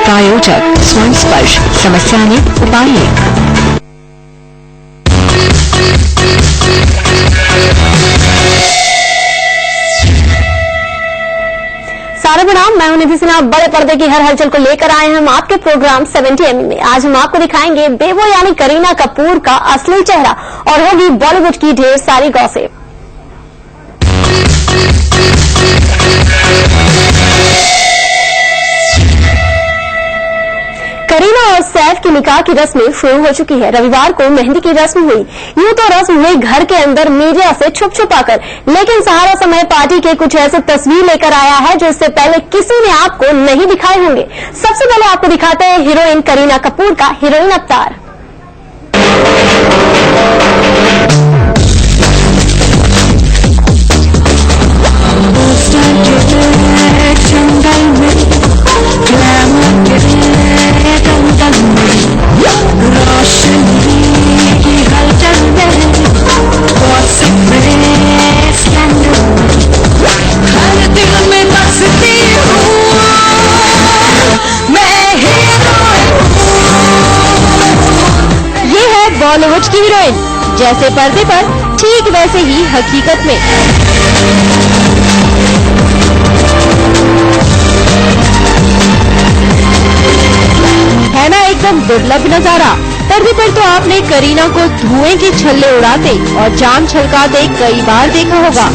प्रायोजक स्वर्ण स्पर्श, समस्याने उपाय। सारे प्रणाम, मैं हूं निधि सिन्हा। बड़े पर्दे की हर हलचल को लेकर आए हैं हम आपके प्रोग्राम 70mm में। आज हम आपको दिखाएंगे बेबो यानी करीना कपूर का असली चेहरा और होगी बॉलीवुड की ढेर सारी गॉसिप। करीना और सैफ की निकाह की रस्में शुरू हो चुकी है। रविवार को मेहंदी की रस्म हुई। यूं तो रस्म हुई घर के अंदर मीडिया से छुप छुपाकर, लेकिन सहारा समय पार्टी के कुछ ऐसे तस्वीर लेकर आया है जो इससे पहले किसी ने आपको नहीं दिखाए होंगे। सबसे पहले आपको दिखाते हैं हीरोइन करीना कपूर का हीरोइन अवतार। बॉलीवुड की हीरोइन जैसे पर्दे पर, ठीक वैसे ही हकीकत में। है ना एकदम दुर्लभ नजारा। पर्दे पर तो आपने करीना को धुएं की छल्ले उड़ाते और जान छलकाते कई बार देखा होगा।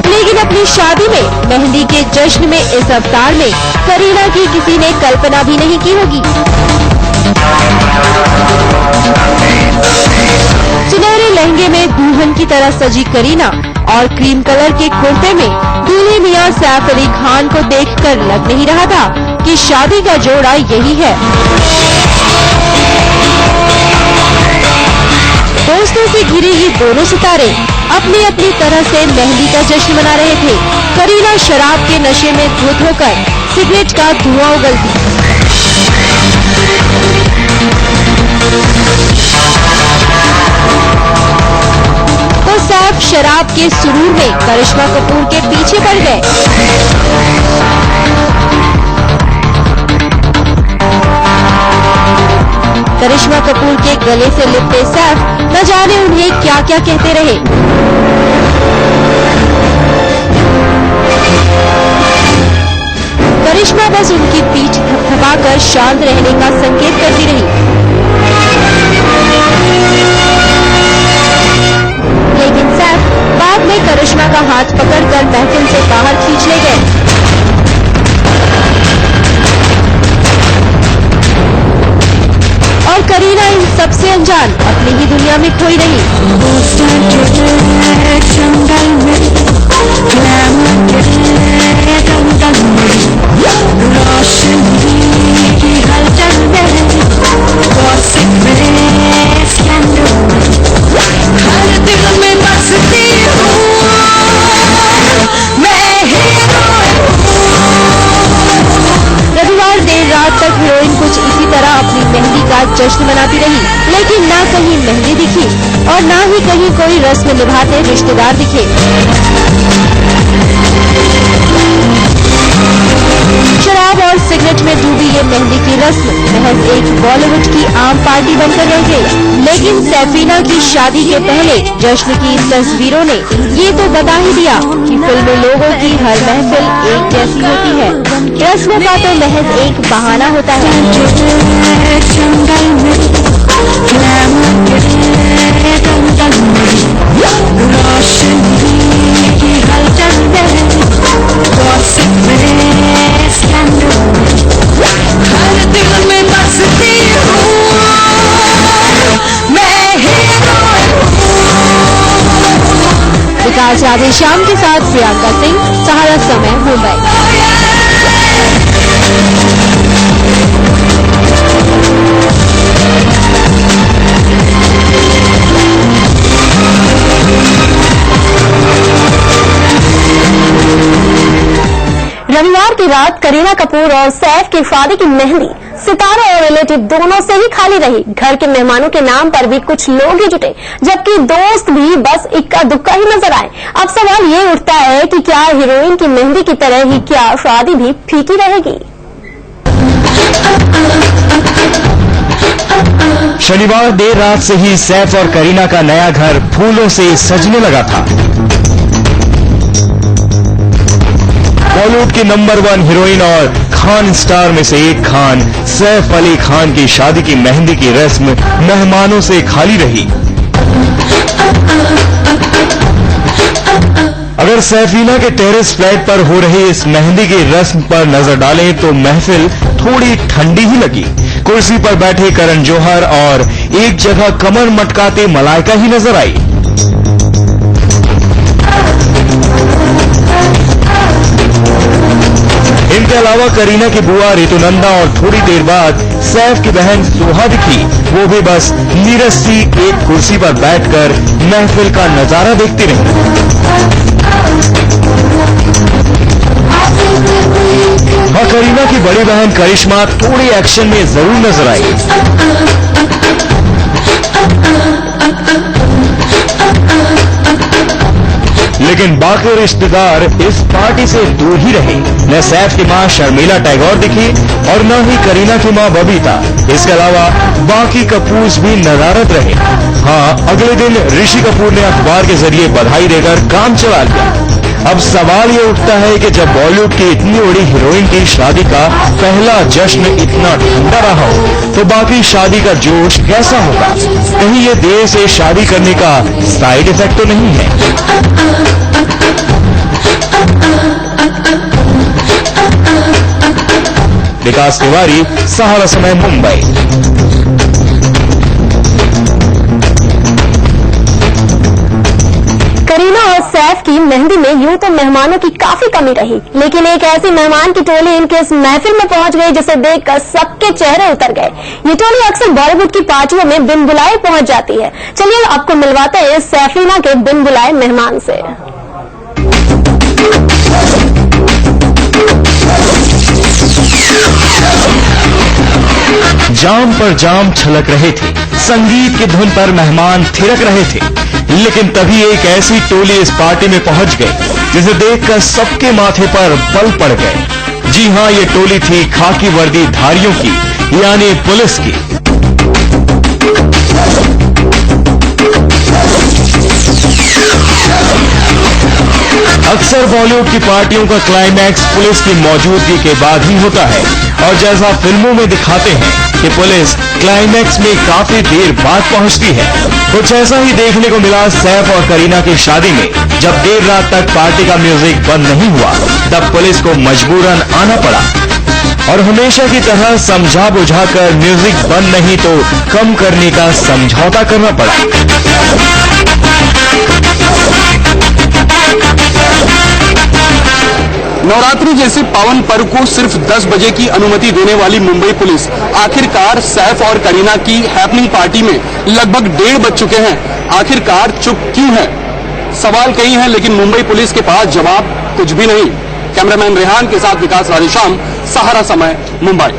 लेकिन अपनी शादी में, मेहंदी के जश्न में, इस अवतार में करीना की किसी ने कल्पना भी नहीं की होगी। सुनहरे लहंगे में दुल्हन की तरह सजी करीना और क्रीम कलर के कुर्ते में दूल्हे मियां सैफ अली खान को देखकर लग नहीं रहा था कि शादी का जोड़ा यही है। दोस्तों से घिरे ये दोनों सितारे अपनी अपनी तरह से मेहंदी का जश्न मना रहे थे। करीना शराब के नशे में धुत होकर सिगरेट का धुआं उगलती, तो सैफ शराब के सुरूर में करिश्मा कपूर के पीछे पड़ गए। करिश्मा कपूर के गले से लिपटे सैफ न जाने उन्हें क्या क्या कहते रहे। करिश्मा बस उनकी पीठ थपथपाकर शांत रहने का संकेत करती रही। लेकिन सैफ बाद में करिश्मा का हाथ पकड़कर महफिल से बाहर खींच ले गए। और करीना इन सबसे अनजान अपनी ही दुनिया में खोई रही। रविवार देर रात तक हीरोइन कुछ इसी तरह अपनी मेहंदी का जश्न मनाती रही, लेकिन ना कहीं मेहंदी दिखी और ना ही कहीं कोई रस्म निभाते रिश्तेदार दिखे। शराब और सिगरेट में डूबी ये मेहंदी की रस्म महज एक बॉलीवुड की आम पार्टी बनकर रह गई। लेकिन सैफीना की शादी के पहले जश्न की तस्वीरों ने ये तो बता ही दिया कि फिल्मी लोगों की हर महफिल एक जैसी होती है। रस्म का तो महज एक बहाना होता है। विकास राधे श्याम के साथ प्रियंका सिंह, सहारा समय, मुंबई। रविवार की रात करीना कपूर और सैफ की शादी की मेहंदी सितारे और रिलेटिव दोनों से ही खाली रही। घर के मेहमानों के नाम पर भी कुछ लोग ही जुटे, जबकि दोस्त भी बस इक्का दुक्का ही नजर आए। अब सवाल ये उठता है कि क्या हीरोइन की मेहंदी की तरह ही क्या शादी भी फीकी रहेगी? शनिवार देर रात से ही सैफ और करीना का नया घर फूलों से सजने लगा था। बॉलीवुड की नंबर 1 हीरोइन और खान स्टार में से एक खान सैफ अली खान की शादी की मेहंदी की रस्म मेहमानों से खाली रही। अगर सैफीना के टेरेस फ्लैट पर हो रही इस मेहंदी की रस्म पर नजर डालें तो महफिल थोड़ी ठंडी ही लगी। कुर्सी पर बैठे करण जौहर और एक जगह कमर मटकाते मलाइका ही नजर आई। इनके अलावा करीना की बुआ ऋतुनंदा और थोड़ी देर बाद सैफ की बहन सोहा दिखी। वो भी बस नीरस सी एक कुर्सी पर बैठकर महफिल का नजारा देखती रही। हाँ, करीना की बड़ी बहन करिश्मा थोड़ी एक्शन में जरूर नजर आई। लेकिन बाकी रिश्तेदार इस पार्टी से दूर ही रहे। न सैफ की मां शर्मिला टैगोर दिखी और न ही करीना की मां बबीता। इसके अलावा बाकी कपूर्स भी नदारद रहे। हाँ, अगले दिन ऋषि कपूर ने अखबार के जरिए बधाई देकर काम चला लिया। अब सवाल ये उठता है कि जब बॉलीवुड की इतनी बड़ी हीरोइन की शादी का पहला जश्न इतना ठंडा रहा हो तो बाकी शादी का जोश कैसा होगा? कहीं ये देर से शादी करने का साइड इफेक्ट तो नहीं है? विकास तिवारी, सहारा समय, मुंबई। करीना और सैफ की मेहंदी में यूं तो मेहमानों की काफी कमी रही, लेकिन एक ऐसी मेहमान की टोली इनके इस महफिल में पहुंच गई जिसे देखकर सबके चेहरे उतर गए। ये टोली अक्सर बॉलीवुड की पार्टियों में बिन बुलाए पहुंच जाती है। चलिए आपको मिलवाते हैं सैफीना के बिन बुलाए मेहमान से। जाम पर जाम छलक रहे थे, संगीत की धुन पर मेहमान थिरक रहे थे, लेकिन तभी एक ऐसी टोली इस पार्टी में पहुंच गई जिसे देखकर सबके माथे पर बल पड़ गए। जी हां, ये टोली थी खाकी वर्दी धारियों की, यानी पुलिस की। अक्सर बॉलीवुड की पार्टियों का क्लाइमैक्स पुलिस की मौजूदगी के बाद ही होता है और जैसा फिल्मों में दिखाते हैं कि पुलिस क्लाइमैक्स में काफी देर बाद पहुंचती है, कुछ ऐसा ही देखने को मिला सैफ और करीना की शादी में। जब देर रात तक पार्टी का म्यूजिक बंद नहीं हुआ तब पुलिस को मजबूरन आना पड़ा और हमेशा की तरह समझा बुझाकर म्यूजिक बंद नहीं तो कम करने का समझौता करना पड़ा। नवरात्रि जैसे पावन पर्व को सिर्फ 10 बजे की अनुमति देने वाली मुंबई पुलिस आखिरकार सैफ और करीना की हैपनिंग पार्टी में लगभग 1:30 बज चुके हैं। आखिरकार चुप क्यों है? सवाल कई हैं, लेकिन मुंबई पुलिस के पास जवाब कुछ भी नहीं। कैमरामैन रेहान के साथ विकास राधेश्याम, सहारा समय, मुंबई।